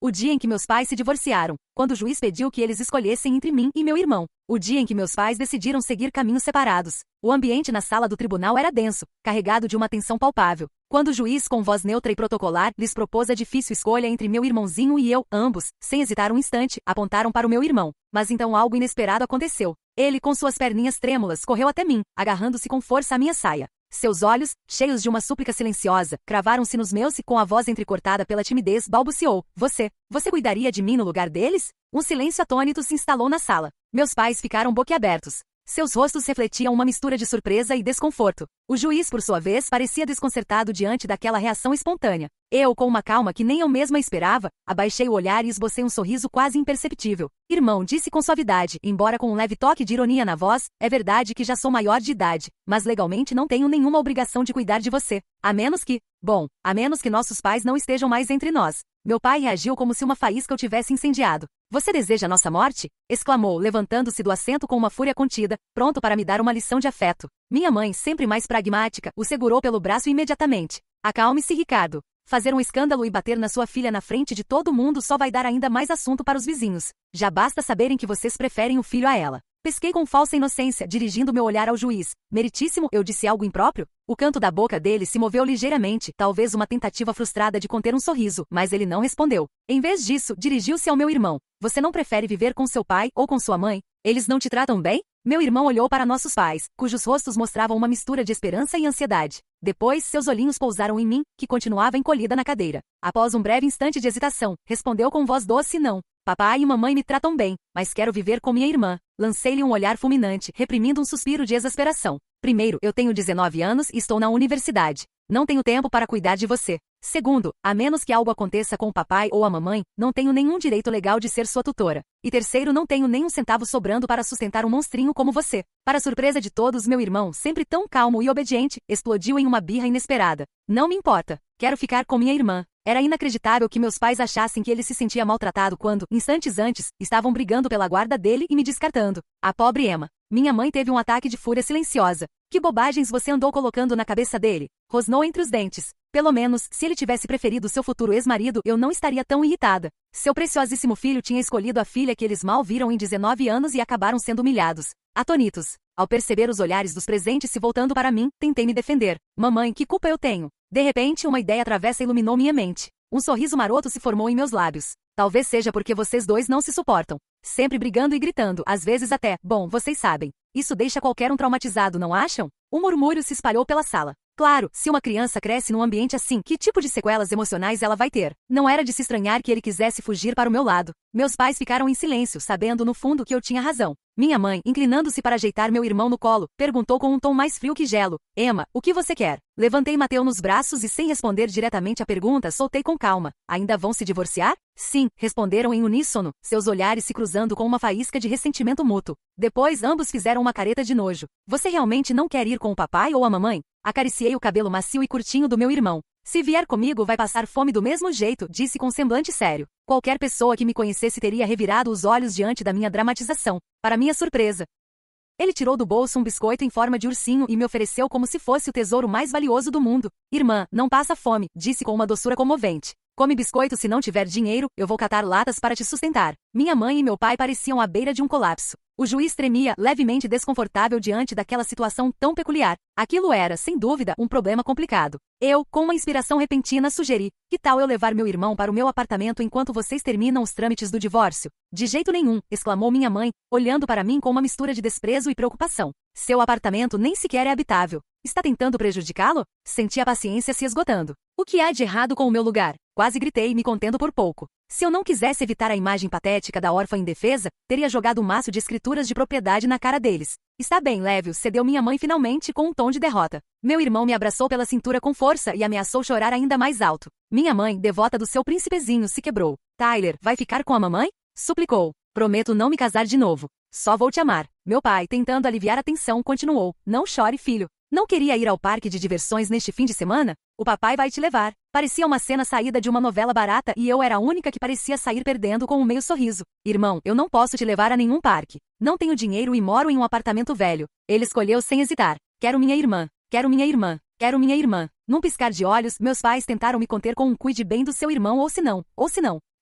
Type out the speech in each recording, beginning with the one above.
O dia em que meus pais se divorciaram, quando o juiz pediu que eles escolhessem entre mim e meu irmão. O dia em que meus pais decidiram seguir caminhos separados. O ambiente na sala do tribunal era denso, carregado de uma tensão palpável. Quando o juiz, com voz neutra e protocolar, lhes propôs a difícil escolha entre meu irmãozinho e eu, ambos, sem hesitar um instante, apontaram para o meu irmão. Mas então algo inesperado aconteceu. Ele, com suas perninhas trêmulas, correu até mim, agarrando-se com força à minha saia. Seus olhos, cheios de uma súplica silenciosa, cravaram-se nos meus e com a voz entrecortada pela timidez balbuciou: Você cuidaria de mim no lugar deles? Um silêncio atônito se instalou na sala. Meus pais ficaram boquiabertos. Seus rostos refletiam uma mistura de surpresa e desconforto. O juiz, por sua vez, parecia desconcertado diante daquela reação espontânea. Eu, com uma calma que nem eu mesma esperava, abaixei o olhar e esbocei um sorriso quase imperceptível. Irmão, disse com suavidade, embora com um leve toque de ironia na voz, é verdade que já sou maior de idade, mas legalmente não tenho nenhuma obrigação de cuidar de você. A menos que nossos pais não estejam mais entre nós. Meu pai reagiu como se uma faísca o tivesse incendiado. Você deseja nossa morte? Exclamou, levantando-se do assento com uma fúria contida, pronto para me dar uma lição de afeto. Minha mãe, sempre mais pragmática, o segurou pelo braço imediatamente. Acalme-se, Ricardo. Fazer um escândalo e bater na sua filha na frente de todo mundo só vai dar ainda mais assunto para os vizinhos. Já basta saberem que vocês preferem o filho a ela. Pesquei com falsa inocência, dirigindo meu olhar ao juiz. Meritíssimo, eu disse algo impróprio? O canto da boca dele se moveu ligeiramente, talvez uma tentativa frustrada de conter um sorriso, mas ele não respondeu. Em vez disso, dirigiu-se ao meu irmão. Você não prefere viver com seu pai ou com sua mãe? Eles não te tratam bem? Meu irmão olhou para nossos pais, cujos rostos mostravam uma mistura de esperança e ansiedade. Depois, seus olhinhos pousaram em mim, que continuava encolhida na cadeira. Após um breve instante de hesitação, respondeu com voz doce: não. Papai e mamãe me tratam bem, mas quero viver com minha irmã. Lancei-lhe um olhar fulminante, reprimindo um suspiro de exasperação. Primeiro, eu tenho 19 anos e estou na universidade. Não tenho tempo para cuidar de você. Segundo, a menos que algo aconteça com o papai ou a mamãe, não tenho nenhum direito legal de ser sua tutora. E terceiro, não tenho nem um centavo sobrando para sustentar um monstrinho como você. Para surpresa de todos, meu irmão, sempre tão calmo e obediente, explodiu em uma birra inesperada. Não me importa. Quero ficar com minha irmã. Era inacreditável que meus pais achassem que ele se sentia maltratado quando, instantes antes, estavam brigando pela guarda dele e me descartando. A pobre Emma. Minha mãe teve um ataque de fúria silenciosa. Que bobagens você andou colocando na cabeça dele? Rosnou entre os dentes. Pelo menos, se ele tivesse preferido seu futuro ex-marido, eu não estaria tão irritada. Seu preciosíssimo filho tinha escolhido a filha que eles mal viram em 19 anos e acabaram sendo humilhados. Atônitos. Ao perceber os olhares dos presentes se voltando para mim, tentei me defender. Mamãe, que culpa eu tenho? De repente, uma ideia travessa iluminou minha mente. Um sorriso maroto se formou em meus lábios. Talvez seja porque vocês dois não se suportam. Sempre brigando e gritando, às vezes até, vocês sabem. Isso deixa qualquer um traumatizado, não acham? Um murmúrio se espalhou pela sala. Claro, se uma criança cresce num ambiente assim, que tipo de sequelas emocionais ela vai ter? Não era de se estranhar que ele quisesse fugir para o meu lado. Meus pais ficaram em silêncio, sabendo no fundo que eu tinha razão. Minha mãe, inclinando-se para ajeitar meu irmão no colo, perguntou com um tom mais frio que gelo: Emma, o que você quer? Levantei Mateu nos braços e, sem responder diretamente a pergunta, soltei com calma: ainda vão se divorciar? Sim, responderam em uníssono, seus olhares se cruzando com uma faísca de ressentimento mútuo. Depois ambos fizeram uma careta de nojo. Você realmente não quer ir com o papai ou a mamãe? Acariciei o cabelo macio e curtinho do meu irmão. Se vier comigo vai passar fome do mesmo jeito, disse com semblante sério. Qualquer pessoa que me conhecesse teria revirado os olhos diante da minha dramatização. Para minha surpresa, ele tirou do bolso um biscoito em forma de ursinho e me ofereceu como se fosse o tesouro mais valioso do mundo. Irmã, não passa fome, disse com uma doçura comovente. Come biscoito, se não tiver dinheiro, eu vou catar latas para te sustentar. Minha mãe e meu pai pareciam à beira de um colapso. O juiz tremia, levemente desconfortável diante daquela situação tão peculiar. Aquilo era, sem dúvida, um problema complicado. Eu, com uma inspiração repentina, sugeri: que tal eu levar meu irmão para o meu apartamento enquanto vocês terminam os trâmites do divórcio? De jeito nenhum, exclamou minha mãe, olhando para mim com uma mistura de desprezo e preocupação. Seu apartamento nem sequer é habitável. Está tentando prejudicá-lo? Senti a paciência se esgotando. O que há de errado com o meu lugar? Quase gritei, me contendo por pouco. Se eu não quisesse evitar a imagem patética da órfã indefesa, teria jogado um maço de escrituras de propriedade na cara deles. Está bem, Lévio, cedeu minha mãe finalmente com um tom de derrota. Meu irmão me abraçou pela cintura com força e ameaçou chorar ainda mais alto. Minha mãe, devota do seu príncipezinho, se quebrou. Tyler, vai ficar com a mamãe? Suplicou. Prometo não me casar de novo. Só vou te amar. Meu pai, tentando aliviar a tensão, continuou. Não chore, filho. Não queria ir ao parque de diversões neste fim de semana? O papai vai te levar. Parecia uma cena saída de uma novela barata e eu era a única que parecia sair perdendo com um meio sorriso. Irmão, eu não posso te levar a nenhum parque. Não tenho dinheiro e moro em um apartamento velho. Ele escolheu sem hesitar. Quero minha irmã. Quero minha irmã. Quero minha irmã. Num piscar de olhos, meus pais tentaram me conter com um cuide bem do seu irmão ou se não.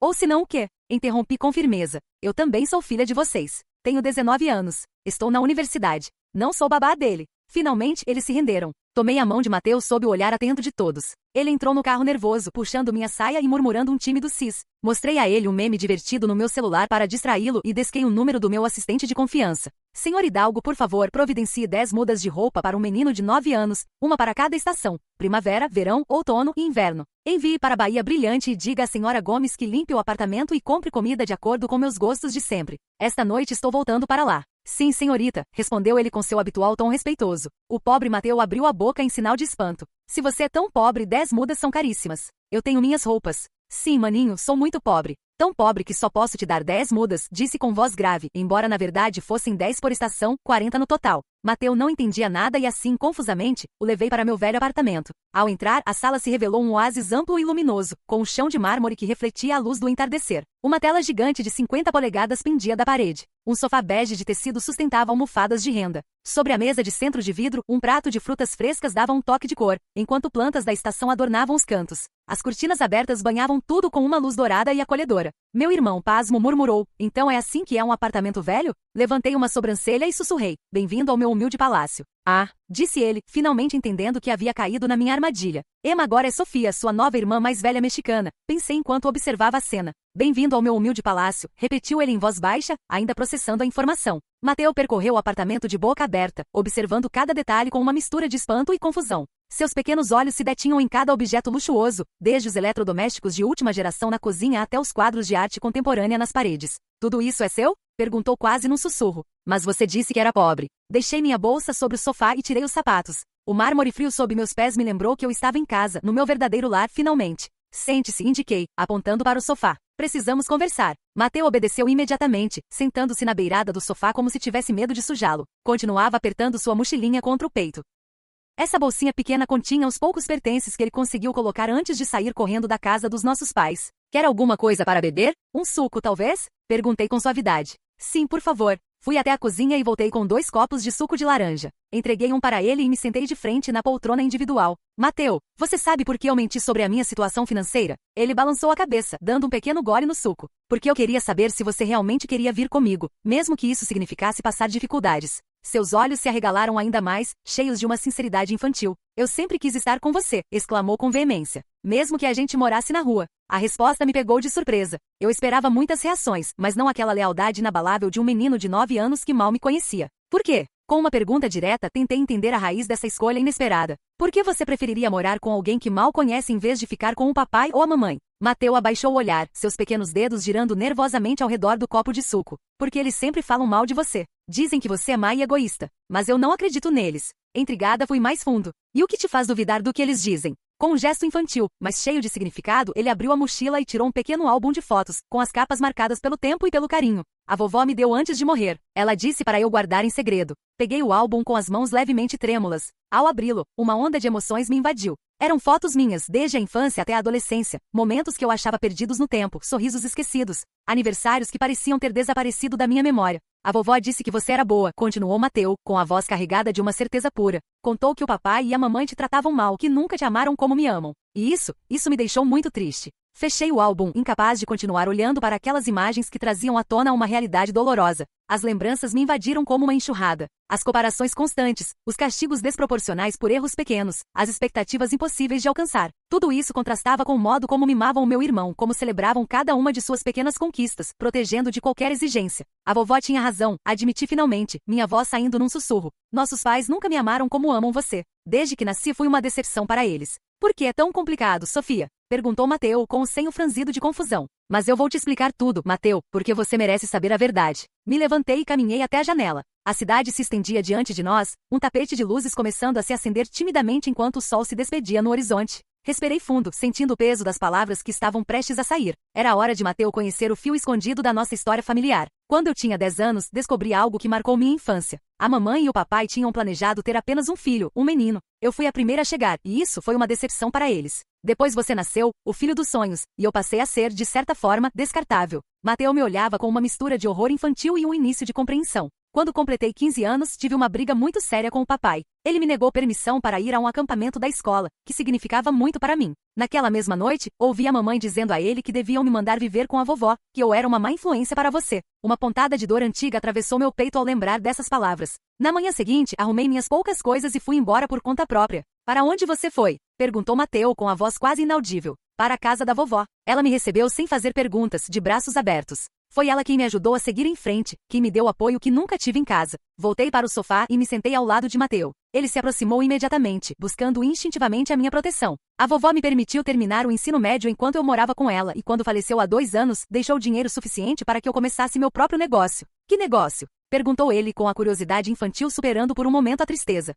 Ou se não o quê? Interrompi com firmeza. Eu também sou filha de vocês. Tenho 19 anos. Estou na universidade. Não sou babá dele. Finalmente, eles se renderam. Tomei a mão de Mateus sob o olhar atento de todos. Ele entrou no carro nervoso, puxando minha saia e murmurando um tímido cis. Mostrei a ele um meme divertido no meu celular para distraí-lo e desquei o número do meu assistente de confiança. Senhor Hidalgo, por favor, providencie 10 mudas de roupa para um menino de 9 anos, uma para cada estação, primavera, verão, outono e inverno. Envie para Bahia Brilhante e diga à senhora Gomes que limpe o apartamento e compre comida de acordo com meus gostos de sempre. Esta noite estou voltando para lá. Sim, senhorita, respondeu ele com seu habitual tom respeitoso. O pobre Mateu abriu a boca em sinal de espanto. Se você é tão pobre, 10 mudas são caríssimas. Eu tenho minhas roupas. Sim, maninho, sou muito pobre. Tão pobre que só posso te dar 10 mudas, disse com voz grave, embora na verdade fossem 10 por estação, 40 no total. Mateu não entendia nada e assim, confusamente, o levei para meu velho apartamento. Ao entrar, a sala se revelou um oásis amplo e luminoso, com um chão de mármore que refletia a luz do entardecer. Uma tela gigante de 50 polegadas pendia da parede. Um sofá bege de tecido sustentava almofadas de renda. Sobre a mesa de centro de vidro, um prato de frutas frescas dava um toque de cor, enquanto plantas da estação adornavam os cantos. As cortinas abertas banhavam tudo com uma luz dourada e acolhedora. Meu irmão, pasmo, murmurou. Então é assim que é um apartamento velho? Levantei uma sobrancelha e sussurrei. Bem-vindo ao meu humilde palácio. Ah, disse ele, finalmente entendendo que havia caído na minha armadilha. Emma agora é Sofia, sua nova irmã mais velha mexicana. Pensei enquanto observava a cena. Bem-vindo ao meu humilde palácio, repetiu ele em voz baixa, ainda processando a informação. Mateu percorreu o apartamento de boca aberta, observando cada detalhe com uma mistura de espanto e confusão. Seus pequenos olhos se detinham em cada objeto luxuoso, desde os eletrodomésticos de última geração na cozinha até os quadros de arte contemporânea nas paredes. Tudo isso é seu? Perguntou quase num sussurro. Mas você disse que era pobre. Deixei minha bolsa sobre o sofá e tirei os sapatos. O mármore frio sob meus pés me lembrou que eu estava em casa, no meu verdadeiro lar, finalmente. Sente-se, indiquei, apontando para o sofá. Precisamos conversar. Mateu obedeceu imediatamente, sentando-se na beirada do sofá como se tivesse medo de sujá-lo. Continuava apertando sua mochilinha contra o peito. Essa bolsinha pequena continha os poucos pertences que ele conseguiu colocar antes de sair correndo da casa dos nossos pais. Quer alguma coisa para beber? Um suco, talvez? Perguntei com suavidade. Sim, por favor. Fui até a cozinha e voltei com 2 copos de suco de laranja. Entreguei um para ele e me sentei de frente na poltrona individual. Mateu, você sabe por que eu menti sobre a minha situação financeira? Ele balançou a cabeça, dando um pequeno gole no suco. Porque eu queria saber se você realmente queria vir comigo, mesmo que isso significasse passar dificuldades. Seus olhos se arregalaram ainda mais, cheios de uma sinceridade infantil. Eu sempre quis estar com você, exclamou com veemência. Mesmo que a gente morasse na rua. A resposta me pegou de surpresa. Eu esperava muitas reações, mas não aquela lealdade inabalável de um menino de 9 anos que mal me conhecia. Por quê? Com uma pergunta direta, tentei entender a raiz dessa escolha inesperada. Por que você preferiria morar com alguém que mal conhece em vez de ficar com o papai ou a mamãe? Mateu abaixou o olhar, seus pequenos dedos girando nervosamente ao redor do copo de suco. Porque eles sempre falam mal de você. Dizem que você é má e egoísta. Mas eu não acredito neles. Intrigada, fui mais fundo. E o que te faz duvidar do que eles dizem? Com um gesto infantil, mas cheio de significado, ele abriu a mochila e tirou um pequeno álbum de fotos, com as capas marcadas pelo tempo e pelo carinho. A vovó me deu antes de morrer. Ela disse para eu guardar em segredo. Peguei o álbum com as mãos levemente trêmulas. Ao abri-lo, uma onda de emoções me invadiu. Eram fotos minhas, desde a infância até a adolescência, momentos que eu achava perdidos no tempo, sorrisos esquecidos, aniversários que pareciam ter desaparecido da minha memória. A vovó disse que você era boa, continuou Mateu, com a voz carregada de uma certeza pura. Contou que o papai e a mamãe te tratavam mal, que nunca te amaram como me amam. E isso me deixou muito triste. Fechei o álbum, incapaz de continuar olhando para aquelas imagens que traziam à tona uma realidade dolorosa. As lembranças me invadiram como uma enxurrada. As comparações constantes, os castigos desproporcionais por erros pequenos, as expectativas impossíveis de alcançar. Tudo isso contrastava com o modo como mimavam o meu irmão, como celebravam cada uma de suas pequenas conquistas, protegendo de qualquer exigência. A vovó tinha razão, admiti finalmente, minha voz saindo num sussurro. Nossos pais nunca me amaram como amam você. Desde que nasci fui uma decepção para eles. Por que é tão complicado, Sofia? Perguntou Mateu com o senho franzido de confusão. Mas eu vou te explicar tudo, Mateu, porque você merece saber a verdade. Me levantei e caminhei até a janela. A cidade se estendia diante de nós, um tapete de luzes começando a se acender timidamente enquanto o sol se despedia no horizonte. Respirei fundo, sentindo o peso das palavras que estavam prestes a sair. Era hora de Mateu conhecer o fio escondido da nossa história familiar. Quando eu tinha 10 anos, descobri algo que marcou minha infância. A mamãe e o papai tinham planejado ter apenas um filho, um menino. Eu fui a primeira a chegar, e isso foi uma decepção para eles. Depois você nasceu, o filho dos sonhos, e eu passei a ser, de certa forma, descartável. Mateu me olhava com uma mistura de horror infantil e um início de compreensão. Quando completei 15 anos, tive uma briga muito séria com o papai. Ele me negou permissão para ir a um acampamento da escola, que significava muito para mim. Naquela mesma noite, ouvi a mamãe dizendo a ele que deviam me mandar viver com a vovó, que eu era uma má influência para você. Uma pontada de dor antiga atravessou meu peito ao lembrar dessas palavras. Na manhã seguinte, arrumei minhas poucas coisas e fui embora por conta própria. Para onde você foi? Perguntou Mateu com a voz quase inaudível. Para a casa da vovó. Ela me recebeu sem fazer perguntas, de braços abertos. Foi ela quem me ajudou a seguir em frente, quem me deu o apoio que nunca tive em casa. Voltei para o sofá e me sentei ao lado de Mateu. Ele se aproximou imediatamente, buscando instintivamente a minha proteção. A vovó me permitiu terminar o ensino médio enquanto eu morava com ela e quando faleceu há 2 anos, deixou dinheiro suficiente para que eu começasse meu próprio negócio. Que negócio? Perguntou ele com a curiosidade infantil superando por um momento a tristeza.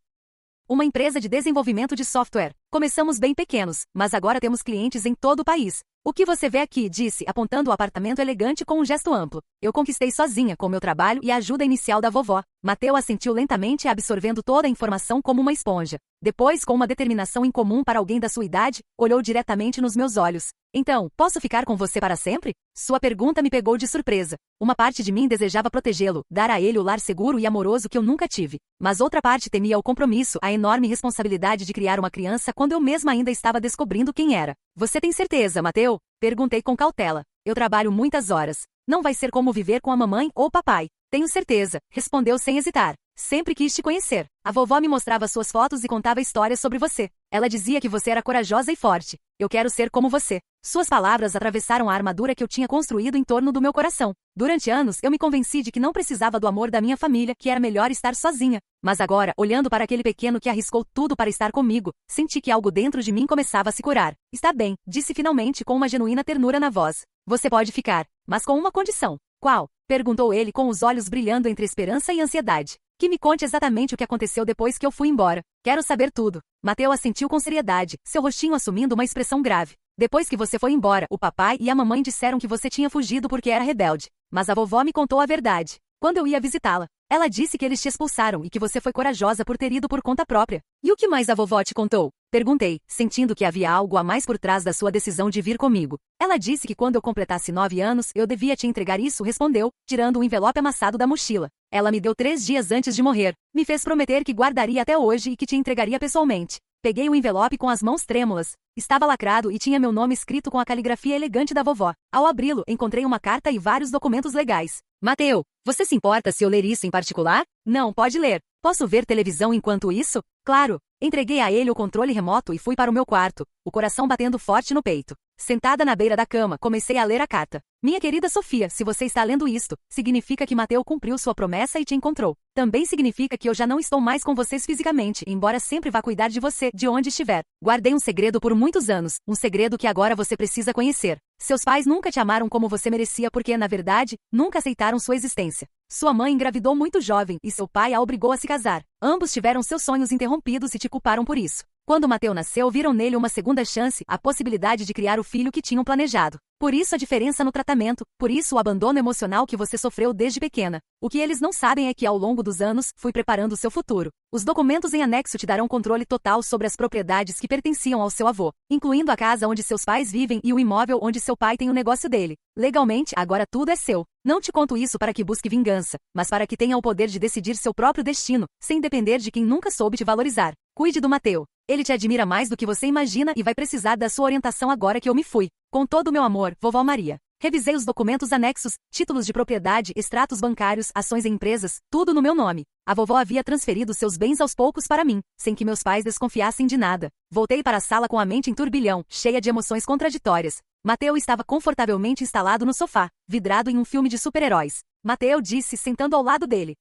Uma empresa de desenvolvimento de software. Começamos bem pequenos, mas agora temos clientes em todo o país. O que você vê aqui, disse, apontando o apartamento elegante com um gesto amplo. Eu conquistei sozinha com meu trabalho e a ajuda inicial da vovó. Mateu assentiu lentamente, absorvendo toda a informação como uma esponja. Depois, com uma determinação incomum para alguém da sua idade, olhou diretamente nos meus olhos. Então, posso ficar com você para sempre? Sua pergunta me pegou de surpresa. Uma parte de mim desejava protegê-lo, dar a ele o lar seguro e amoroso que eu nunca tive. Mas outra parte temia o compromisso, a enorme responsabilidade de criar uma criança quando eu mesma ainda estava descobrindo quem era. Você tem certeza, Mateu? Perguntei com cautela. Eu trabalho muitas horas. Não vai ser como viver com a mamãe ou papai. Tenho certeza, respondeu sem hesitar. Sempre quis te conhecer. A vovó me mostrava suas fotos e contava histórias sobre você. Ela dizia que você era corajosa e forte. Eu quero ser como você. Suas palavras atravessaram a armadura que eu tinha construído em torno do meu coração. Durante anos, eu me convenci de que não precisava do amor da minha família, que era melhor estar sozinha. Mas agora, olhando para aquele pequeno que arriscou tudo para estar comigo, senti que algo dentro de mim começava a se curar. Está bem, disse finalmente com uma genuína ternura na voz. Você pode ficar, mas com uma condição. Qual? Perguntou ele com os olhos brilhando entre esperança e ansiedade. Que me conte exatamente o que aconteceu depois que eu fui embora. Quero saber tudo. Mateu assentiu com seriedade, seu rostinho assumindo uma expressão grave. Depois que você foi embora, o papai e a mamãe disseram que você tinha fugido porque era rebelde. Mas a vovó me contou a verdade. Quando eu ia visitá-la, ela disse que eles te expulsaram e que você foi corajosa por ter ido por conta própria. E o que mais a vovó te contou? Perguntei, sentindo que havia algo a mais por trás da sua decisão de vir comigo. Ela disse que quando eu completasse 9 anos, eu devia te entregar isso, respondeu, tirando um envelope amassado da mochila. Ela me deu 3 dias antes de morrer. Me fez prometer que guardaria até hoje e que te entregaria pessoalmente. Peguei o envelope com as mãos trêmulas. Estava lacrado e tinha meu nome escrito com a caligrafia elegante da vovó. Ao abri-lo, encontrei uma carta e vários documentos legais. Mateu, você se importa se eu ler isso em particular? Não, pode ler. Posso ver televisão enquanto isso? Claro. Entreguei a ele o controle remoto e fui para o meu quarto, o coração batendo forte no peito. Sentada na beira da cama, comecei a ler a carta. Minha querida Sofia, se você está lendo isto, significa que Mateu cumpriu sua promessa e te encontrou. Também significa que eu já não estou mais com vocês fisicamente, embora sempre vá cuidar de você, de onde estiver. Guardei um segredo por muitos anos, um segredo que agora você precisa conhecer. Seus pais nunca te amaram como você merecia porque, na verdade, nunca aceitaram sua existência. Sua mãe engravidou muito jovem e seu pai a obrigou a se casar. Ambos tiveram seus sonhos interrompidos e te culparam por isso. Quando Mateu nasceu, viram nele uma segunda chance, a possibilidade de criar o filho que tinham planejado. Por isso a diferença no tratamento, por isso o abandono emocional que você sofreu desde pequena. O que eles não sabem é que ao longo dos anos, fui preparando o seu futuro. Os documentos em anexo te darão controle total sobre as propriedades que pertenciam ao seu avô, incluindo a casa onde seus pais vivem e o imóvel onde seu pai tem o negócio dele. Legalmente, agora tudo é seu. Não te conto isso para que busque vingança, mas para que tenha o poder de decidir seu próprio destino, sem depender de quem nunca soube te valorizar. Cuide do Mateu. Ele te admira mais do que você imagina e vai precisar da sua orientação agora que eu me fui. Com todo o meu amor, vovó Maria. Revisei os documentos anexos, títulos de propriedade, extratos bancários, ações em empresas, tudo no meu nome. A vovó havia transferido seus bens aos poucos para mim, sem que meus pais desconfiassem de nada. Voltei para a sala com a mente em turbilhão, cheia de emoções contraditórias. Mateu estava confortavelmente instalado no sofá, vidrado em um filme de super-heróis. Mateu disse, sentando ao lado dele.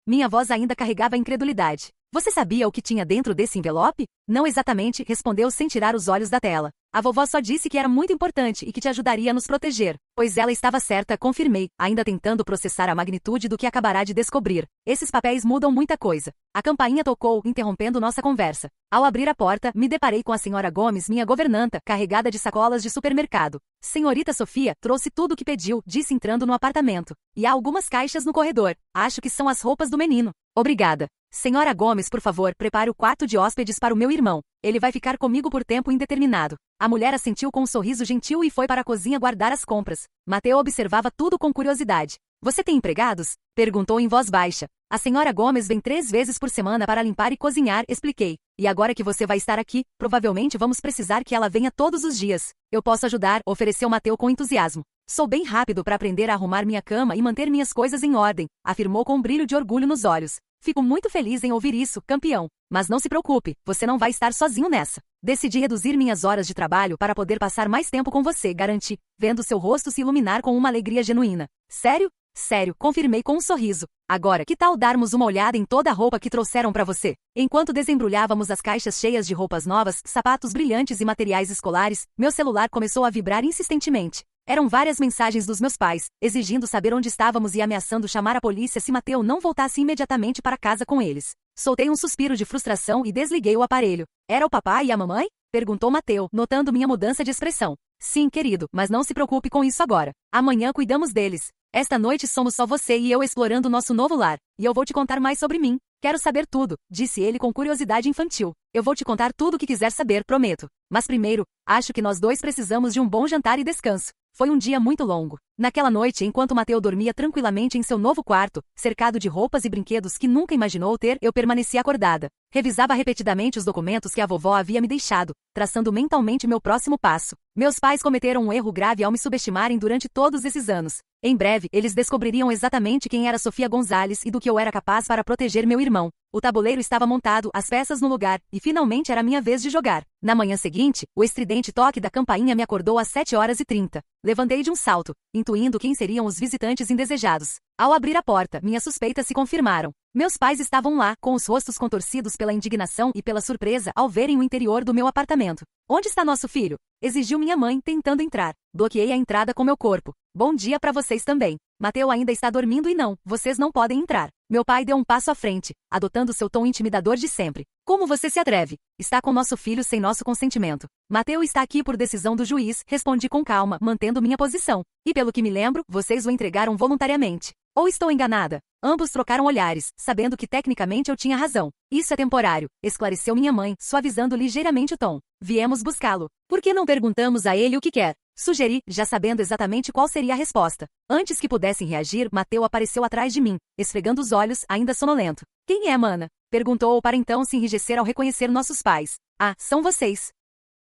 Minha voz ainda carregava a incredulidade. Você sabia o que tinha dentro desse envelope? Não exatamente, respondeu sem tirar os olhos da tela. A vovó só disse que era muito importante e que te ajudaria a nos proteger. Pois ela estava certa, confirmei, ainda tentando processar a magnitude do que acabará de descobrir. Esses papéis mudam muita coisa. A campainha tocou, interrompendo nossa conversa. Ao abrir a porta, me deparei com a senhora Gomes, minha governanta, carregada de sacolas de supermercado. Senhorita Sofia, trouxe tudo o que pediu, disse entrando no apartamento. E há algumas caixas no corredor. Acho que são as roupas do menino. Obrigada. Senhora Gomes, por favor, prepare o quarto de hóspedes para o meu irmão. Ele vai ficar comigo por tempo indeterminado. A mulher assentiu com um sorriso gentil e foi para a cozinha guardar as compras. Mateu observava tudo com curiosidade. Você tem empregados? Perguntou em voz baixa. A senhora Gomes vem 3 vezes por semana para limpar e cozinhar, expliquei. E agora que você vai estar aqui, provavelmente vamos precisar que ela venha todos os dias. Eu posso ajudar, ofereceu Mateu com entusiasmo. Sou bem rápido para aprender a arrumar minha cama e manter minhas coisas em ordem, afirmou com um brilho de orgulho nos olhos. Fico muito feliz em ouvir isso, campeão. Mas não se preocupe, você não vai estar sozinho nessa. Decidi reduzir minhas horas de trabalho para poder passar mais tempo com você, garanti, vendo seu rosto se iluminar com uma alegria genuína. Sério? Sério, confirmei com um sorriso. Agora, que tal darmos uma olhada em toda a roupa que trouxeram para você? Enquanto desembrulhávamos as caixas cheias de roupas novas, sapatos brilhantes e materiais escolares, meu celular começou a vibrar insistentemente. Eram várias mensagens dos meus pais, exigindo saber onde estávamos e ameaçando chamar a polícia se Mateu não voltasse imediatamente para casa com eles. Soltei um suspiro de frustração e desliguei o aparelho. Era o papai e a mamãe? Perguntou Mateu, notando minha mudança de expressão. Sim, querido, mas não se preocupe com isso agora. Amanhã cuidamos deles. Esta noite somos só você e eu explorando nosso novo lar, e eu vou te contar mais sobre mim. Quero saber tudo, disse ele com curiosidade infantil. Eu vou te contar tudo o que quiser saber, prometo. Mas primeiro, acho que nós dois precisamos de um bom jantar e descanso. Foi um dia muito longo. Naquela noite, enquanto Mateu dormia tranquilamente em seu novo quarto, cercado de roupas e brinquedos que nunca imaginou ter, eu permaneci acordada. Revisava repetidamente os documentos que a vovó havia me deixado, traçando mentalmente meu próximo passo. Meus pais cometeram um erro grave ao me subestimarem durante todos esses anos. Em breve, eles descobririam exatamente quem era Sofia Gonzalez e do que eu era capaz para proteger meu irmão. O tabuleiro estava montado, as peças no lugar, e finalmente era minha vez de jogar. Na manhã seguinte, o estridente toque da campainha me acordou às 7h30. Levantei de um salto, intuindo quem seriam os visitantes indesejados. Ao abrir a porta, minhas suspeitas se confirmaram. Meus pais estavam lá, com os rostos contorcidos pela indignação e pela surpresa ao verem o interior do meu apartamento. Onde está nosso filho? Exigiu minha mãe, tentando entrar. Bloqueei a entrada com meu corpo. Bom dia para vocês também. Mateu ainda está dormindo e não, vocês não podem entrar. Meu pai deu um passo à frente, adotando seu tom intimidador de sempre. Como você se atreve? Está com nosso filho sem nosso consentimento. Mateu está aqui por decisão do juiz, respondi com calma, mantendo minha posição. E pelo que me lembro, vocês o entregaram voluntariamente. Ou estou enganada? Ambos trocaram olhares, sabendo que tecnicamente eu tinha razão. Isso é temporário, esclareceu minha mãe, suavizando ligeiramente o tom. Viemos buscá-lo. Por que não perguntamos a ele o que quer? Sugeri, já sabendo exatamente qual seria a resposta. Antes que pudessem reagir, Mateu apareceu atrás de mim, esfregando os olhos, ainda sonolento. Quem é, mana? Perguntou para então se enrijecer ao reconhecer nossos pais. Ah, são vocês.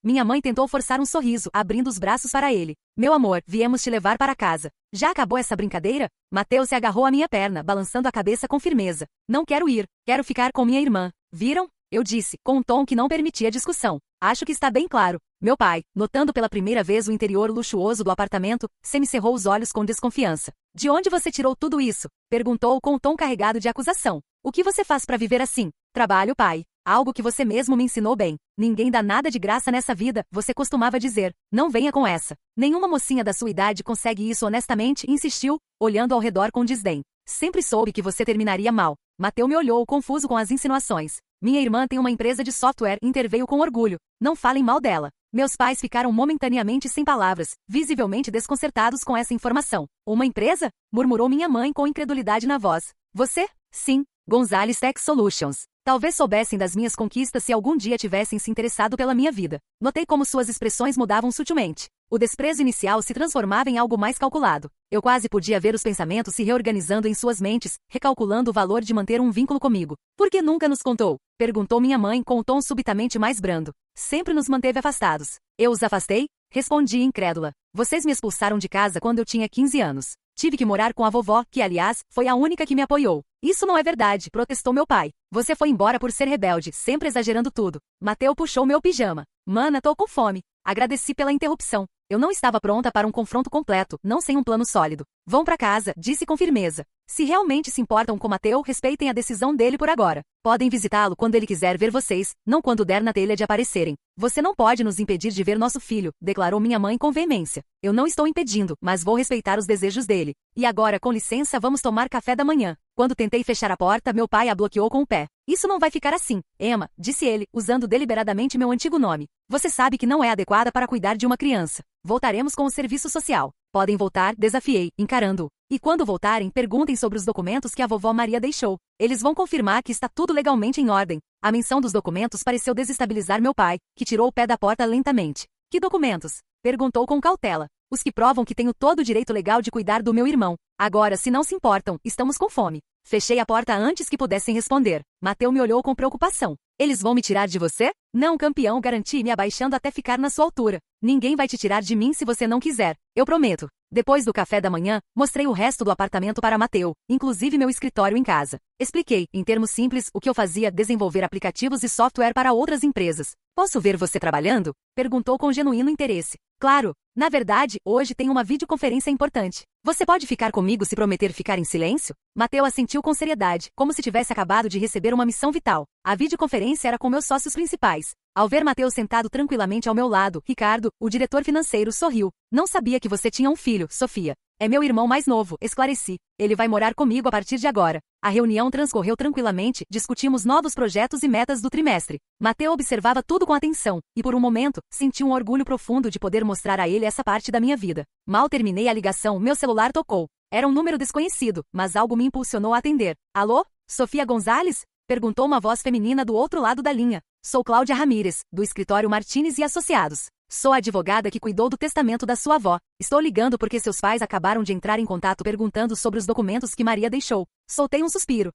Minha mãe tentou forçar um sorriso, abrindo os braços para ele. Meu amor, viemos te levar para casa. Já acabou essa brincadeira? Mateu se agarrou à minha perna, balançando a cabeça com firmeza. Não quero ir, quero ficar com minha irmã. Viram? Eu disse, com um tom que não permitia discussão. Acho que está bem claro. Meu pai, notando pela primeira vez o interior luxuoso do apartamento, semicerrou os olhos com desconfiança. De onde você tirou tudo isso? Perguntou com um tom carregado de acusação. O que você faz para viver assim? Trabalho, pai. Algo que você mesmo me ensinou bem. Ninguém dá nada de graça nessa vida, você costumava dizer. Não venha com essa. Nenhuma mocinha da sua idade consegue isso honestamente, insistiu, olhando ao redor com desdém. Sempre soube que você terminaria mal. Mateu me olhou, confuso com as insinuações. Minha irmã tem uma empresa de software, interveio com orgulho. Não falem mal dela. Meus pais ficaram momentaneamente sem palavras, visivelmente desconcertados com essa informação. Uma empresa? Murmurou minha mãe com incredulidade na voz. Você? Sim. Gonzalez Tech Solutions. Talvez soubessem das minhas conquistas se algum dia tivessem se interessado pela minha vida. Notei como suas expressões mudavam sutilmente. O desprezo inicial se transformava em algo mais calculado. Eu quase podia ver os pensamentos se reorganizando em suas mentes, recalculando o valor de manter um vínculo comigo. Por que nunca nos contou? Perguntou minha mãe com um tom subitamente mais brando. Sempre nos manteve afastados. Eu os afastei? Respondi incrédula. Vocês me expulsaram de casa quando eu tinha 15 anos. Tive que morar com a vovó, que, aliás, foi a única que me apoiou. Isso não é verdade, protestou meu pai. Você foi embora por ser rebelde, sempre exagerando tudo. Mateu puxou meu pijama. Mana, tô com fome. Agradeci pela interrupção. Eu não estava pronta para um confronto completo, não sem um plano sólido. Vão para casa, disse com firmeza. Se realmente se importam com Mateu, respeitem a decisão dele por agora. Podem visitá-lo quando ele quiser ver vocês, não quando der na telha de aparecerem. Você não pode nos impedir de ver nosso filho, declarou minha mãe com veemência. Eu não estou impedindo, mas vou respeitar os desejos dele. E agora, com licença, vamos tomar café da manhã. Quando tentei fechar a porta, meu pai a bloqueou com o pé. Isso não vai ficar assim, Emma, disse ele, usando deliberadamente meu antigo nome. Você sabe que não é adequada para cuidar de uma criança. Voltaremos com o serviço social. Podem voltar, desafiei, encarando-o. E quando voltarem, perguntem sobre os documentos que a vovó Maria deixou. Eles vão confirmar que está tudo legalmente em ordem. A menção dos documentos pareceu desestabilizar meu pai, que tirou o pé da porta lentamente. Que documentos? Perguntou com cautela. Os que provam que tenho todo o direito legal de cuidar do meu irmão. Agora, se não se importam, estamos com fome. Fechei a porta antes que pudessem responder. Mateu me olhou com preocupação. Eles vão me tirar de você? Não, campeão, garanti, me abaixando até ficar na sua altura. Ninguém vai te tirar de mim se você não quiser. Eu prometo. Depois do café da manhã, mostrei o resto do apartamento para Mateu, inclusive meu escritório em casa. Expliquei, em termos simples, o que eu fazia: desenvolver aplicativos e software para outras empresas. Posso ver você trabalhando? Perguntou com genuíno interesse. Claro. Na verdade, hoje tem uma videoconferência importante. Você pode ficar comigo se prometer ficar em silêncio? Mateu assentiu com seriedade, como se tivesse acabado de receber uma missão vital. A videoconferência era com meus sócios principais. Ao ver Mateu sentado tranquilamente ao meu lado, Ricardo, o diretor financeiro, sorriu. Não sabia que você tinha um filho, Sofia. É meu irmão mais novo, esclareci. Ele vai morar comigo a partir de agora. A reunião transcorreu tranquilamente, discutimos novos projetos e metas do trimestre. Mateu observava tudo com atenção, e por um momento, senti um orgulho profundo de poder mostrar a ele essa parte da minha vida. Mal terminei a ligação, meu celular tocou. Era um número desconhecido, mas algo me impulsionou a atender. Alô? Sofia Gonzalez? Perguntou uma voz feminina do outro lado da linha. Sou Cláudia Ramírez, do escritório Martins e Associados. Sou a advogada que cuidou do testamento da sua avó. Estou ligando porque seus pais acabaram de entrar em contato perguntando sobre os documentos que Maria deixou. Soltei um suspiro.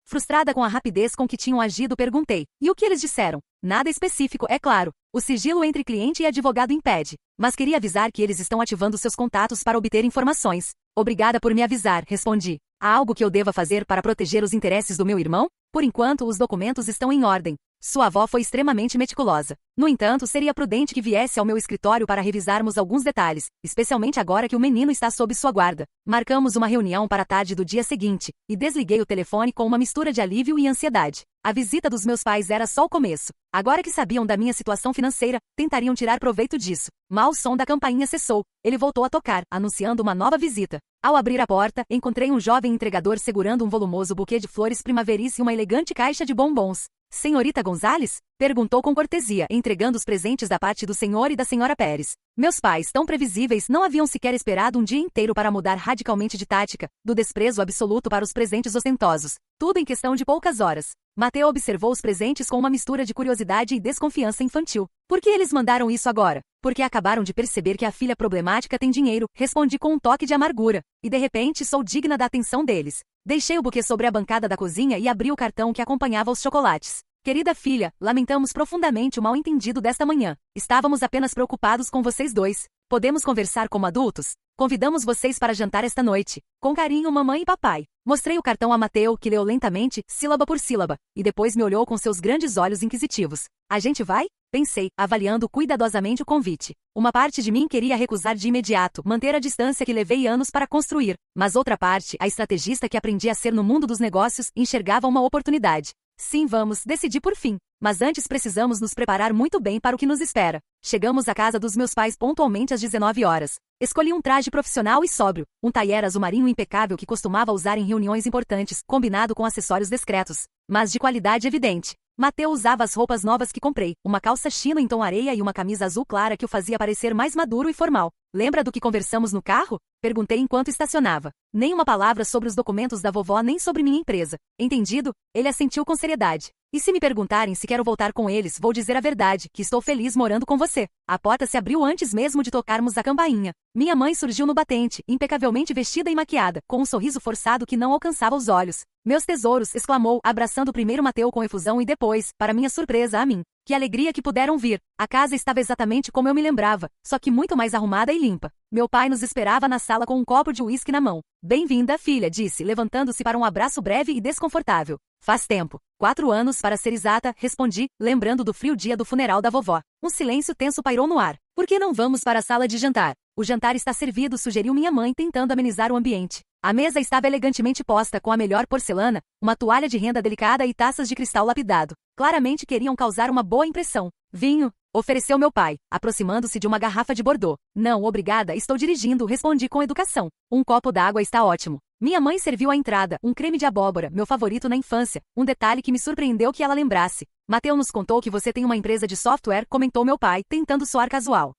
Frustrada com a rapidez com que tinham agido, perguntei. E o que eles disseram? Nada específico, é claro. O sigilo entre cliente e advogado impede. Mas queria avisar que eles estão ativando seus contatos para obter informações. Obrigada por me avisar, respondi. Há algo que eu deva fazer para proteger os interesses do meu irmão? Por enquanto, os documentos estão em ordem. Sua avó foi extremamente meticulosa. No entanto, seria prudente que viesse ao meu escritório para revisarmos alguns detalhes, especialmente agora que o menino está sob sua guarda. Marcamos uma reunião para a tarde do dia seguinte, e desliguei o telefone com uma mistura de alívio e ansiedade. A visita dos meus pais era só o começo. Agora que sabiam da minha situação financeira, tentariam tirar proveito disso. Mal o som da campainha cessou. Ele voltou a tocar, anunciando uma nova visita. Ao abrir a porta, encontrei um jovem entregador segurando um volumoso buquê de flores primaveris e uma elegante caixa de bombons. Senhorita Gonzalez? Perguntou com cortesia, entregando os presentes da parte do senhor e da senhora Pérez. Meus pais, tão previsíveis, não haviam sequer esperado um dia inteiro para mudar radicalmente de tática, do desprezo absoluto para os presentes ostentosos. Tudo em questão de poucas horas. Mateu observou os presentes com uma mistura de curiosidade e desconfiança infantil. Por que eles mandaram isso agora? Porque acabaram de perceber que a filha problemática tem dinheiro, respondi com um toque de amargura. E de repente sou digna da atenção deles. Deixei o buquê sobre a bancada da cozinha e abri o cartão que acompanhava os chocolates. Querida filha, lamentamos profundamente o mal-entendido desta manhã. Estávamos apenas preocupados com vocês dois. Podemos conversar como adultos? Convidamos vocês para jantar esta noite. Com carinho, mamãe e papai. Mostrei o cartão a Mateu, que leu lentamente, sílaba por sílaba, e depois me olhou com seus grandes olhos inquisitivos. A gente vai? Pensei, avaliando cuidadosamente o convite. Uma parte de mim queria recusar de imediato, manter a distância que levei anos para construir, mas outra parte, a estrategista que aprendi a ser no mundo dos negócios, enxergava uma oportunidade. Sim, vamos, decidi por fim. Mas antes precisamos nos preparar muito bem para o que nos espera. Chegamos à casa dos meus pais pontualmente às 19 horas. Escolhi um traje profissional e sóbrio, um taier azul marinho impecável que costumava usar em reuniões importantes, combinado com acessórios discretos, mas de qualidade evidente. Mateu usava as roupas novas que comprei, uma calça chino em tom areia e uma camisa azul clara que o fazia parecer mais maduro e formal. Lembra do que conversamos no carro? Perguntei enquanto estacionava. Nem uma palavra sobre os documentos da vovó nem sobre minha empresa. Entendido? Ele assentiu com seriedade. E se me perguntarem se quero voltar com eles, vou dizer a verdade, que estou feliz morando com você. A porta se abriu antes mesmo de tocarmos a campainha. Minha mãe surgiu no batente, impecavelmente vestida e maquiada, com um sorriso forçado que não alcançava os olhos. Meus tesouros, exclamou, abraçando primeiro Mateu com efusão e depois, para minha surpresa, a mim. Que alegria que puderam vir. A casa estava exatamente como eu me lembrava, só que muito mais arrumada e limpa. Meu pai nos esperava na sala com um copo de uísque na mão. Bem-vinda, filha, disse, levantando-se para um abraço breve e desconfortável. Faz tempo. 4 anos, para ser exata, respondi, lembrando do frio dia do funeral da vovó. Um silêncio tenso pairou no ar. Por que não vamos para a sala de jantar? O jantar está servido, sugeriu minha mãe, tentando amenizar o ambiente. A mesa estava elegantemente posta com a melhor porcelana, uma toalha de renda delicada e taças de cristal lapidado. Claramente queriam causar uma boa impressão. Vinho? Ofereceu meu pai, aproximando-se de uma garrafa de Bordeaux. Não, obrigada, estou dirigindo, respondi com educação. Um copo d'água está ótimo. Minha mãe serviu a entrada, um creme de abóbora, meu favorito na infância, um detalhe que me surpreendeu que ela lembrasse. Mateu nos contou que você tem uma empresa de software, comentou meu pai, tentando soar casual.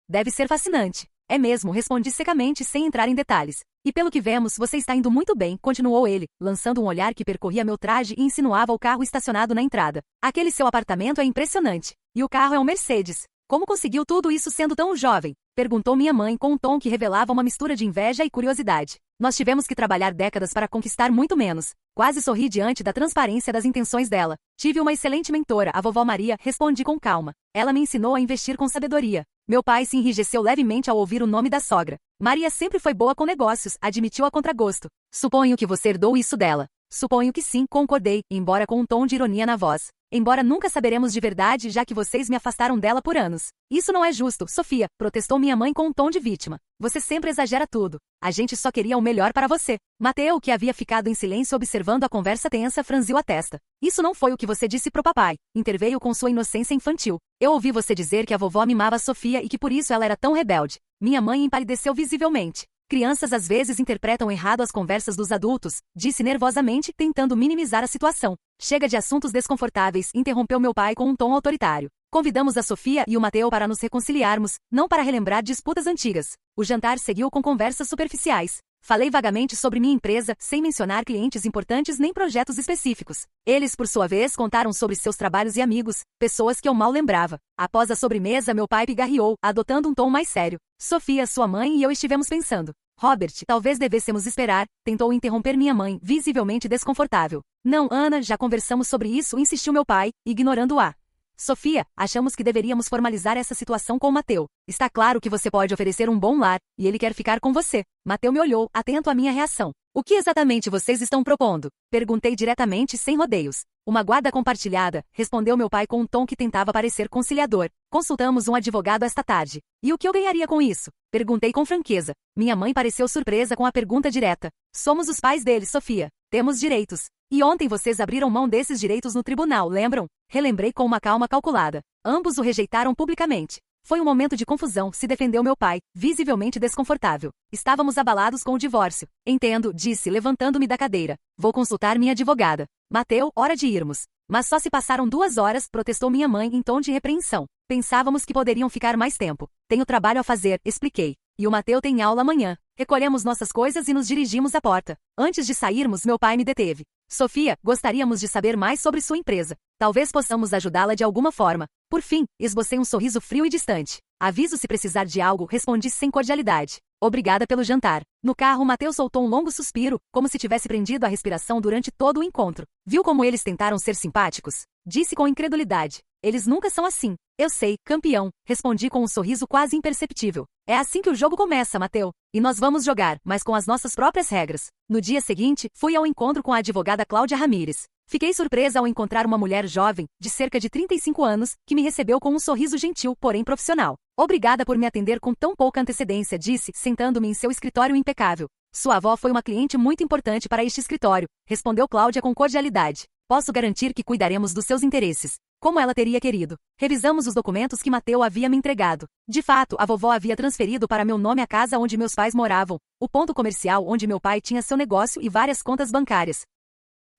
Deve ser fascinante. É mesmo, respondi secamente sem entrar em detalhes. E pelo que vemos, você está indo muito bem, continuou ele, lançando um olhar que percorria meu traje e insinuava o carro estacionado na entrada. Aquele seu apartamento é impressionante. E o carro é um Mercedes. Como conseguiu tudo isso sendo tão jovem? Perguntou minha mãe com um tom que revelava uma mistura de inveja e curiosidade. Nós tivemos que trabalhar décadas para conquistar muito menos. Quase sorri diante da transparência das intenções dela. Tive uma excelente mentora, a vovó Maria, respondi com calma. Ela me ensinou a investir com sabedoria. Meu pai se enrijeceu levemente ao ouvir o nome da sogra. Maria sempre foi boa com negócios, admitiu a contragosto. Suponho que você herdou isso dela. Suponho que sim, concordei, embora com um tom de ironia na voz. Embora nunca saberemos de verdade, já que vocês me afastaram dela por anos. Isso não é justo, Sofia, protestou minha mãe com um tom de vítima. Você sempre exagera tudo. A gente só queria o melhor para você. Mateu, que havia ficado em silêncio observando a conversa tensa, franziu a testa. Isso não foi o que você disse pro papai. Interveio com sua inocência infantil. Eu ouvi você dizer que a vovó mimava Sofia e que por isso ela era tão rebelde. Minha mãe empalideceu visivelmente. Crianças às vezes interpretam errado as conversas dos adultos, disse nervosamente, tentando minimizar a situação. Chega de assuntos desconfortáveis, interrompeu meu pai com um tom autoritário. Convidamos a Sofia e o Mateu para nos reconciliarmos, não para relembrar disputas antigas. O jantar seguiu com conversas superficiais. Falei vagamente sobre minha empresa, sem mencionar clientes importantes nem projetos específicos. Eles, por sua vez, contaram sobre seus trabalhos e amigos, pessoas que eu mal lembrava. Após a sobremesa, meu pai pigarreou, adotando um tom mais sério. Sofia, sua mãe e eu estivemos pensando. Robert, talvez devêssemos esperar, tentou interromper minha mãe, visivelmente desconfortável. Não, Ana, já conversamos sobre isso, insistiu meu pai, ignorando-a. Sofia, achamos que deveríamos formalizar essa situação com Mateu. Está claro que você pode oferecer um bom lar, e ele quer ficar com você. Mateu me olhou, atento à minha reação. O que exatamente vocês estão propondo? Perguntei diretamente, sem rodeios. Uma guarda compartilhada, respondeu meu pai com um tom que tentava parecer conciliador. Consultamos um advogado esta tarde. E o que eu ganharia com isso? Perguntei com franqueza. Minha mãe pareceu surpresa com a pergunta direta. Somos os pais dele, Sofia. Temos direitos. E ontem vocês abriram mão desses direitos no tribunal, lembram? Relembrei com uma calma calculada. Ambos o rejeitaram publicamente. Foi um momento de confusão, se defendeu meu pai, visivelmente desconfortável. Estávamos abalados com o divórcio. Entendo, disse, levantando-me da cadeira. Vou consultar minha advogada. Mateu, hora de irmos. Mas só se passaram 2 horas, protestou minha mãe em tom de repreensão. Pensávamos que poderiam ficar mais tempo. Tenho trabalho a fazer, expliquei. E o Mateu tem aula amanhã. Recolhemos nossas coisas e nos dirigimos à porta. Antes de sairmos, meu pai me deteve. Sofia, gostaríamos de saber mais sobre sua empresa. Talvez possamos ajudá-la de alguma forma. Por fim, esbocei um sorriso frio e distante. Aviso se precisar de algo, respondi sem cordialidade. Obrigada pelo jantar. No carro, Mateu soltou um longo suspiro, como se tivesse prendido a respiração durante todo o encontro. Viu como eles tentaram ser simpáticos? Disse com incredulidade. Eles nunca são assim. Eu sei, campeão, respondi com um sorriso quase imperceptível. É assim que o jogo começa, Mateu. E nós vamos jogar, mas com as nossas próprias regras. No dia seguinte, fui ao encontro com a advogada Cláudia Ramírez. Fiquei surpresa ao encontrar uma mulher jovem, de cerca de 35 anos, que me recebeu com um sorriso gentil, porém profissional. Obrigada por me atender com tão pouca antecedência, disse, sentando-me em seu escritório impecável. Sua avó foi uma cliente muito importante para este escritório, respondeu Cláudia com cordialidade. Posso garantir que cuidaremos dos seus interesses. Como ela teria querido. Revisamos os documentos que Mateu havia me entregado. De fato, a vovó havia transferido para meu nome a casa onde meus pais moravam, o ponto comercial onde meu pai tinha seu negócio e várias contas bancárias.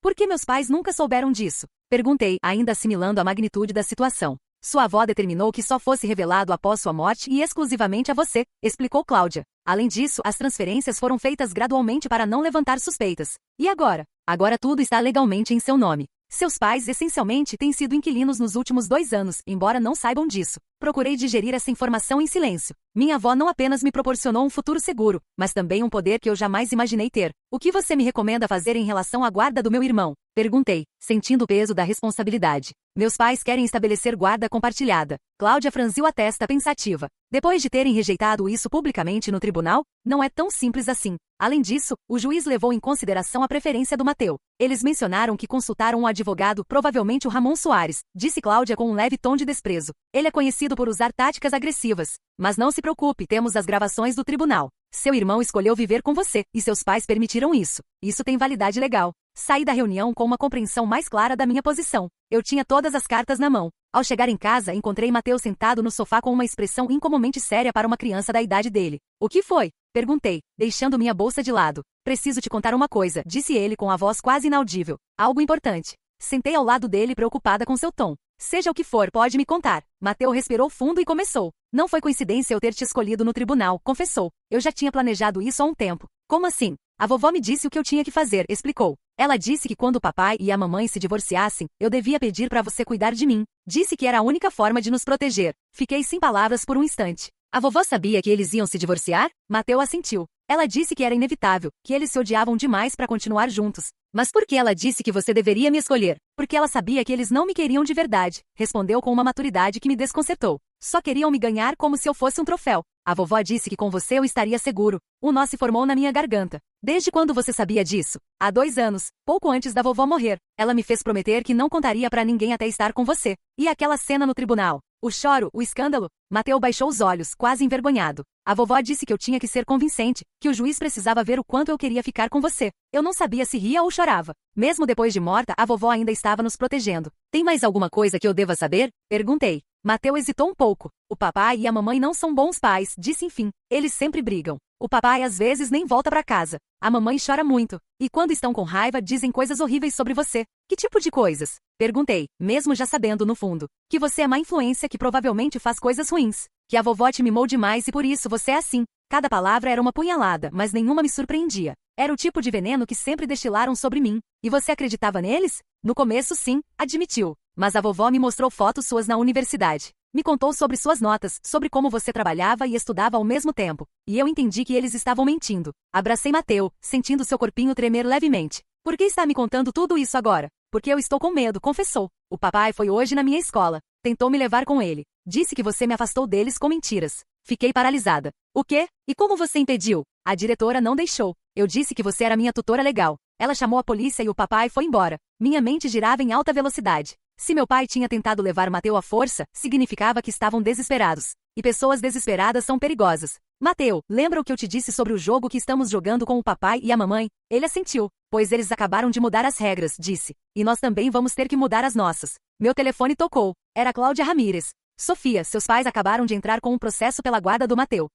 Por que meus pais nunca souberam disso? Perguntei, ainda assimilando a magnitude da situação. Sua avó determinou que só fosse revelado após sua morte e exclusivamente a você, explicou Cláudia. Além disso, as transferências foram feitas gradualmente para não levantar suspeitas. E agora? Agora tudo está legalmente em seu nome. Seus pais, essencialmente, têm sido inquilinos nos últimos 2 anos, embora não saibam disso. Procurei digerir essa informação em silêncio. Minha avó não apenas me proporcionou um futuro seguro, mas também um poder que eu jamais imaginei ter. O que você me recomenda fazer em relação à guarda do meu irmão? Perguntei, sentindo o peso da responsabilidade. Meus pais querem estabelecer guarda compartilhada. Cláudia franziu a testa pensativa. Depois de terem rejeitado isso publicamente no tribunal, não é tão simples assim. Além disso, o juiz levou em consideração a preferência do Mateu. Eles mencionaram que consultaram um advogado, provavelmente o Ramon Soares, disse Cláudia com um leve tom de desprezo. Ele é conhecido por usar táticas agressivas. Mas não se preocupe, temos as gravações do tribunal. Seu irmão escolheu viver com você, e seus pais permitiram isso. Isso tem validade legal. Saí da reunião com uma compreensão mais clara da minha posição. Eu tinha todas as cartas na mão. Ao chegar em casa, encontrei Mateu sentado no sofá com uma expressão incomumente séria para uma criança da idade dele. O que foi? Perguntei, deixando minha bolsa de lado. Preciso te contar uma coisa, disse ele com a voz quase inaudível. Algo importante. Sentei ao lado dele preocupada com seu tom. Seja o que for, pode me contar. Mateu respirou fundo e começou. Não foi coincidência eu ter te escolhido no tribunal, confessou. Eu já tinha planejado isso há um tempo. Como assim? A vovó me disse o que eu tinha que fazer, explicou. Ela disse que quando o papai e a mamãe se divorciassem, eu devia pedir para você cuidar de mim. Disse que era a única forma de nos proteger. Fiquei sem palavras por um instante. A vovó sabia que eles iam se divorciar? Mateu assentiu. Ela disse que era inevitável, que eles se odiavam demais para continuar juntos. Mas por que ela disse que você deveria me escolher? Porque ela sabia que eles não me queriam de verdade, respondeu com uma maturidade que me desconcertou. Só queriam me ganhar como se eu fosse um troféu. A vovó disse que com você eu estaria seguro. Um nó se formou na minha garganta. Desde quando você sabia disso? Há 2 anos, pouco antes da vovó morrer. Ela me fez prometer que não contaria para ninguém até estar com você. E aquela cena no tribunal? O choro, o escândalo? Mateu baixou os olhos, quase envergonhado. A vovó disse que eu tinha que ser convincente, que o juiz precisava ver o quanto eu queria ficar com você. Eu não sabia se ria ou chorava. Mesmo depois de morta, a vovó ainda estava nos protegendo. Tem mais alguma coisa que eu deva saber? Perguntei. Mateu hesitou um pouco. O papai e a mamãe não são bons pais, disse enfim. Eles sempre brigam. O papai às vezes nem volta para casa. A mamãe chora muito. E quando estão com raiva dizem coisas horríveis sobre você. Que tipo de coisas? Perguntei, mesmo já sabendo no fundo. Que você é má influência que provavelmente faz coisas ruins. Que a vovó te mimou demais e por isso você é assim. Cada palavra era uma punhalada, mas nenhuma me surpreendia. Era o tipo de veneno que sempre destilaram sobre mim. E você acreditava neles? No começo sim, admitiu. Mas a vovó me mostrou fotos suas na universidade. Me contou sobre suas notas, sobre como você trabalhava e estudava ao mesmo tempo. E eu entendi que eles estavam mentindo. Abracei Mateu, sentindo seu corpinho tremer levemente. Por que está me contando tudo isso agora? Porque eu estou com medo, confessou. O papai foi hoje na minha escola. Tentou me levar com ele. Disse que você me afastou deles com mentiras. Fiquei paralisada. O quê? E como você impediu? A diretora não deixou. Eu disse que você era minha tutora legal. Ela chamou a polícia e o papai foi embora. Minha mente girava em alta velocidade. Se meu pai tinha tentado levar Mateu à força, significava que estavam desesperados. E pessoas desesperadas são perigosas. Mateu, lembra o que eu te disse sobre o jogo que estamos jogando com o papai e a mamãe? Ele assentiu. Pois eles acabaram de mudar as regras, disse. E nós também vamos ter que mudar as nossas. Meu telefone tocou. Era Cláudia Ramírez. Sofia, seus pais acabaram de entrar com um processo pela guarda do Mateu.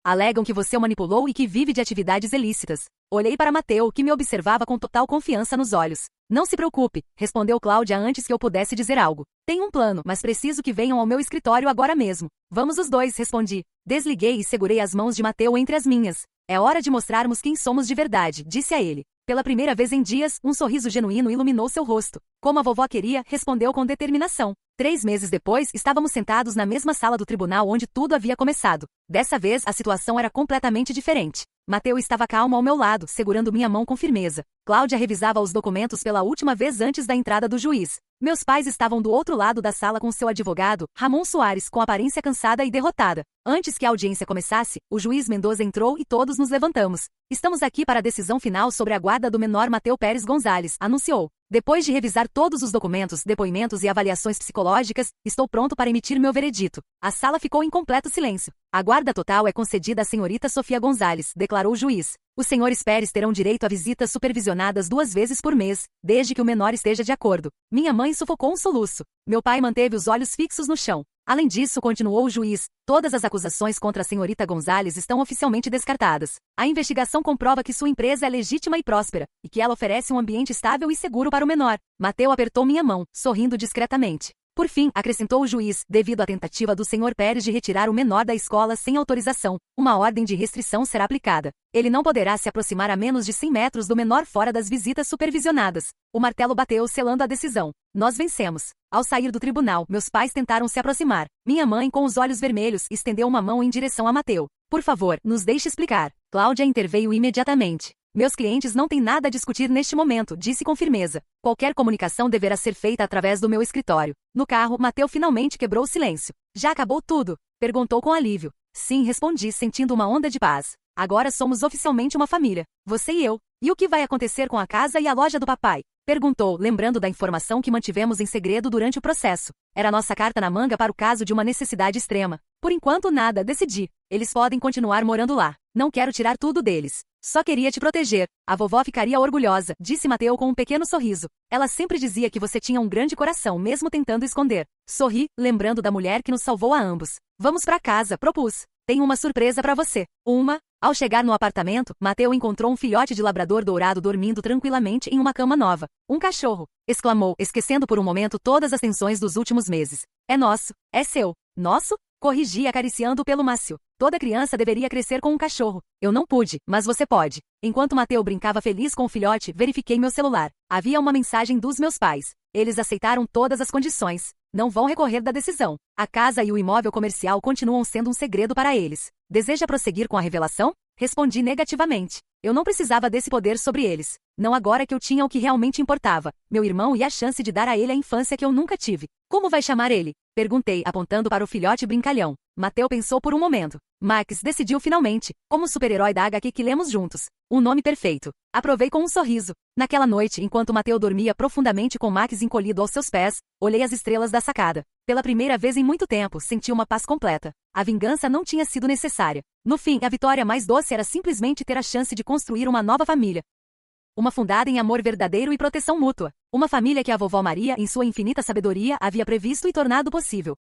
Alegam que você o manipulou e que vive de atividades ilícitas. Olhei para Mateu, que me observava com total confiança nos olhos. Não se preocupe, respondeu Cláudia antes que eu pudesse dizer algo. Tenho um plano, mas preciso que venham ao meu escritório agora mesmo. Vamos os dois, respondi. Desliguei e segurei as mãos de Mateu entre as minhas. É hora de mostrarmos quem somos de verdade, disse a ele. Pela primeira vez em dias, um sorriso genuíno iluminou seu rosto. Como a vovó queria, respondeu com determinação. 3 meses depois, estávamos sentados na mesma sala do tribunal onde tudo havia começado. Dessa vez, a situação era completamente diferente. Mateu estava calmo ao meu lado, segurando minha mão com firmeza. Cláudia revisava os documentos pela última vez antes da entrada do juiz. Meus pais estavam do outro lado da sala com seu advogado, Ramon Soares, com aparência cansada e derrotada. Antes que a audiência começasse, o juiz Mendoza entrou e todos nos levantamos. Estamos aqui para a decisão final sobre a guarda do menor Mateu Pérez Gonzalez, anunciou. Depois de revisar todos os documentos, depoimentos e avaliações psicológicas, estou pronto para emitir meu veredito. A sala ficou em completo silêncio. A guarda total é concedida à senhorita Sofia Gonzalez, declarou o juiz. Os senhores Pérez terão direito a visitas supervisionadas 2 vezes por mês, desde que o menor esteja de acordo. Minha mãe sufocou um soluço. Meu pai manteve os olhos fixos no chão. Além disso, continuou o juiz, todas as acusações contra a senhorita Gonzalez estão oficialmente descartadas. A investigação comprova que sua empresa é legítima e próspera, e que ela oferece um ambiente estável e seguro para o menor. Mateu apertou minha mão, sorrindo discretamente. Por fim, acrescentou o juiz, devido à tentativa do senhor Pérez de retirar o menor da escola sem autorização, uma ordem de restrição será aplicada. Ele não poderá se aproximar a menos de 100 metros do menor fora das visitas supervisionadas. O martelo bateu, selando a decisão. Nós vencemos. Ao sair do tribunal, meus pais tentaram se aproximar. Minha mãe, com os olhos vermelhos, estendeu uma mão em direção a Mateu. Por favor, nos deixe explicar. Cláudia interveio imediatamente. Meus clientes não têm nada a discutir neste momento, disse com firmeza. Qualquer comunicação deverá ser feita através do meu escritório. No carro, Mateu finalmente quebrou o silêncio. Já acabou tudo? Perguntou com alívio. Sim, respondi, sentindo uma onda de paz. Agora somos oficialmente uma família. Você e eu. E o que vai acontecer com a casa e a loja do papai? Perguntou, lembrando da informação que mantivemos em segredo durante o processo. Era nossa carta na manga para o caso de uma necessidade extrema. Por enquanto nada, decidi. Eles podem continuar morando lá. Não quero tirar tudo deles. Só queria te proteger. A vovó ficaria orgulhosa, disse Mateu com um pequeno sorriso. Ela sempre dizia que você tinha um grande coração, mesmo tentando esconder. Sorri, lembrando da mulher que nos salvou a ambos. Vamos para casa, propus. Tenho uma surpresa para você. Uma? Ao chegar no apartamento, Mateu encontrou um filhote de labrador dourado dormindo tranquilamente em uma cama nova. Um cachorro! Exclamou, esquecendo por um momento todas as tensões dos últimos meses. É nosso. É seu. Nosso? Corrigi acariciando-o pelo macio. Toda criança deveria crescer com um cachorro. Eu não pude, mas você pode. Enquanto Mateu brincava feliz com o filhote, verifiquei meu celular. Havia uma mensagem dos meus pais. Eles aceitaram todas as condições. Não vão recorrer da decisão. A casa e o imóvel comercial continuam sendo um segredo para eles. Deseja prosseguir com a revelação? Respondi negativamente. Eu não precisava desse poder sobre eles. Não agora que eu tinha o que realmente importava, meu irmão e a chance de dar a ele a infância que eu nunca tive. Como vai chamar ele? Perguntei, apontando para o filhote brincalhão. Mateu pensou por um momento. Max decidiu finalmente, como o super-herói da HQ que lemos juntos. Um nome perfeito. Aprovei com um sorriso. Naquela noite, enquanto Mateu dormia profundamente com Max encolhido aos seus pés, olhei as estrelas da sacada. Pela primeira vez em muito tempo, senti uma paz completa. A vingança não tinha sido necessária. No fim, a vitória mais doce era simplesmente ter a chance de construir uma nova família. Uma fundada em amor verdadeiro e proteção mútua. Uma família que a vovó Maria, em sua infinita sabedoria, havia previsto e tornado possível.